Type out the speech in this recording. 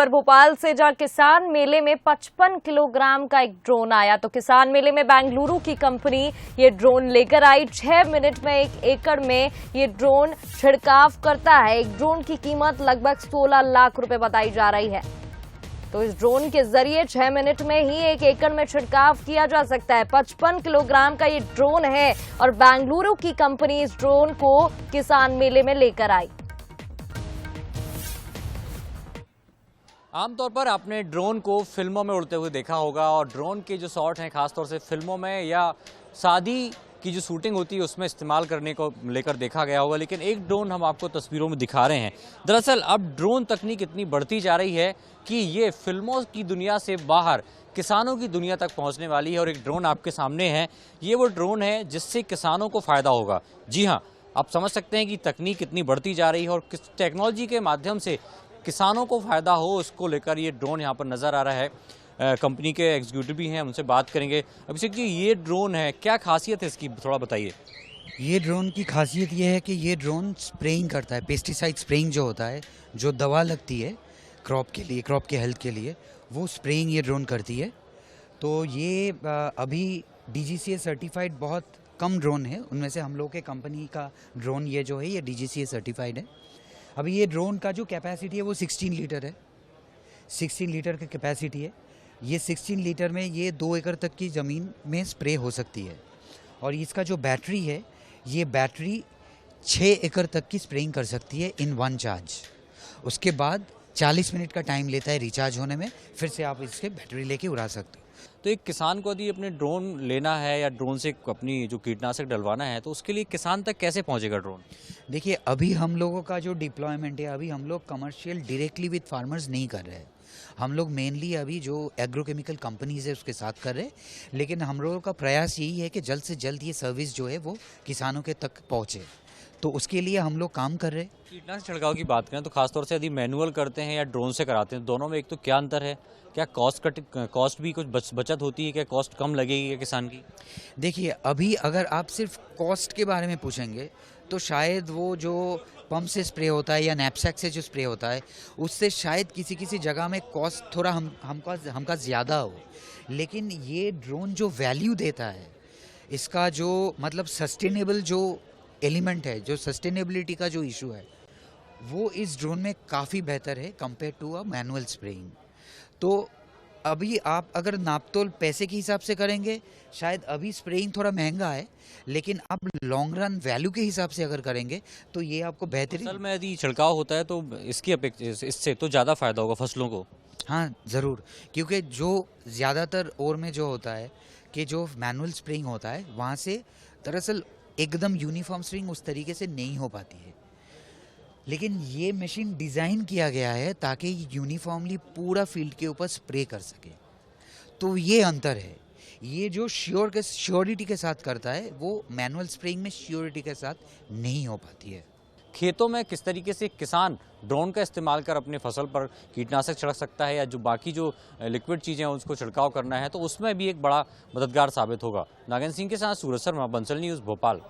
खबर भोपाल से, जहां किसान मेले में 55 किलोग्राम का एक ड्रोन आया। तो किसान मेले में बेंगलुरु की कंपनी ये ड्रोन लेकर आई। 6 मिनट में 1 एकड़ में ये ड्रोन छिड़काव करता है। एक ड्रोन की कीमत लगभग 16 लाख रुपए बताई जा रही है। तो इस ड्रोन के जरिए 6 मिनट में ही 1 एकड़ में छिड़काव किया जा सकता है। 55 किलोग्राम का ये ड्रोन है और बेंगलुरु की कंपनी इस ड्रोन को किसान मेले में लेकर आई। आमतौर पर आपने ड्रोन को फिल्मों में उड़ते हुए देखा होगा और ड्रोन के जो शॉट हैं खासतौर से फिल्मों में या शादी की जो शूटिंग होती है उसमें इस्तेमाल करने को लेकर देखा गया होगा, लेकिन एक ड्रोन हम आपको तस्वीरों में दिखा रहे हैं। दरअसल अब ड्रोन तकनीक इतनी बढ़ती जा रही है कि ये फिल्मों की दुनिया से बाहर किसानों की दुनिया तक पहुंचने वाली है। और एक ड्रोन आपके सामने है, ये वो ड्रोन है जिससे किसानों को फ़ायदा होगा। जी हाँ, आप समझ सकते हैं कि तकनीक इतनी बढ़ती जा रही है और किस टेक्नोलॉजी के माध्यम से किसानों को फ़ायदा हो उसको लेकर ये ड्रोन यहाँ पर नज़र आ रहा है। कंपनी के एग्जीक्यूटिव भी हैं, उनसे बात करेंगे। अभिषेक जी, ये ड्रोन है, क्या खासियत है इसकी, थोड़ा बताइए। ये ड्रोन की खासियत ये है कि ये ड्रोन स्प्रेइंग करता है। पेस्टिसाइड स्प्रेइंग जो होता है, जो दवा लगती है क्रॉप के लिए, क्रॉप के हेल्थ के लिए, वो स्प्रेइंग ये ड्रोन करती है। तो ये अभी DGCA सर्टिफाइड बहुत कम ड्रोन है, उनमें से हम लोग के कंपनी का ड्रोन ये जो है ये DGCA सर्टिफाइड है। अभी ये ड्रोन का जो कैपेसिटी है वो 16 लीटर है। 16 लीटर की कैपेसिटी है। ये 16 लीटर में ये 2 एकड़ तक की ज़मीन में स्प्रे हो सकती है। और इसका जो बैटरी है, ये बैटरी 6 एकड़ तक की स्प्रेइंग कर सकती है इन वन चार्ज। उसके बाद 40 मिनट का टाइम लेता है रिचार्ज होने में, फिर से आप इसके बैटरी लेके उड़ा सकते हो। तो एक किसान को यदि अपने ड्रोन लेना है या ड्रोन से अपनी जो कीटनाशक डलवाना है तो उसके लिए किसान तक कैसे पहुंचेगा ड्रोन? देखिए, अभी हम लोगों का जो डिप्लॉयमेंट है, अभी हम लोग कमर्शियल डायरेक्टली विद फार्मर्स नहीं कर रहे हैं। हम लोग मेनली अभी जो एग्रोकेमिकल कंपनीज है उसके साथ कर रहे हैं। लेकिन हम लोगों का प्रयास यही है कि जल्द से जल्द ये सर्विस जो है वो किसानों के तक पहुँचे। तो उसके लिए हम लोग काम कर रहे हैं। कीटनाशक छिड़काव की बात करें तो खासतौर से यदि मैनुअल करते हैं या ड्रोन से कराते हैं, दोनों में एक तो क्या अंतर है? क्या कॉस्ट भी कुछ बचत होती है? क्या कॉस्ट कम लगेगी क्या किसान की? देखिए, अभी अगर आप सिर्फ कॉस्ट के बारे में पूछेंगे तो शायद वो जो पंप से स्प्रे होता है या नैपसैक से जो स्प्रे होता है उससे शायद किसी जगह में कॉस्ट थोड़ा हमका ज़्यादा हो। लेकिन ये ड्रोन जो वैल्यू देता है, इसका जो मतलब सस्टेनेबल जो एलिमेंट है, जो सस्टेनेबिलिटी का जो इशू है, वो इस ड्रोन में काफ़ी बेहतर है compare to a manual spraying. तो अभी आप अगर नापतोल पैसे के हिसाब से करेंगे, शायद अभी स्प्रेइंग थोड़ा महंगा है, लेकिन आप लॉन्ग रन वैल्यू के हिसाब से अगर करेंगे तो ये आपको बेहतरीन। असल में यदि छिड़काव होता है तो इसकी अपेक्षा इससे तो ज़्यादा फायदा होगा फसलों को। हाँ ज़रूर, क्योंकि जो ज़्यादातर ओर में जो होता है कि जो मैनुअल स्प्रेइंग होता है वहाँ से दरअसल एकदम यूनिफॉर्म स्प्रेइंग उस तरीके से नहीं हो पाती है। लेकिन ये मशीन डिज़ाइन किया गया है ताकि यूनिफॉर्मली पूरा फील्ड के ऊपर स्प्रे कर सके। तो ये अंतर है। ये जो श्योरिटी के साथ करता है वो मैनुअल स्प्रेइंग में श्योरिटी के साथ नहीं हो पाती है। खेतों में किस तरीके से किसान ड्रोन का इस्तेमाल कर अपने फसल पर कीटनाशक छिड़क सकता है या जो बाकी जो लिक्विड चीज़ें हैं उसको छिड़काव करना है, तो उसमें भी एक बड़ा मददगार साबित होगा। नागेंद्र सिंह के साथ सूरज शर्मा, बंसल न्यूज़, भोपाल।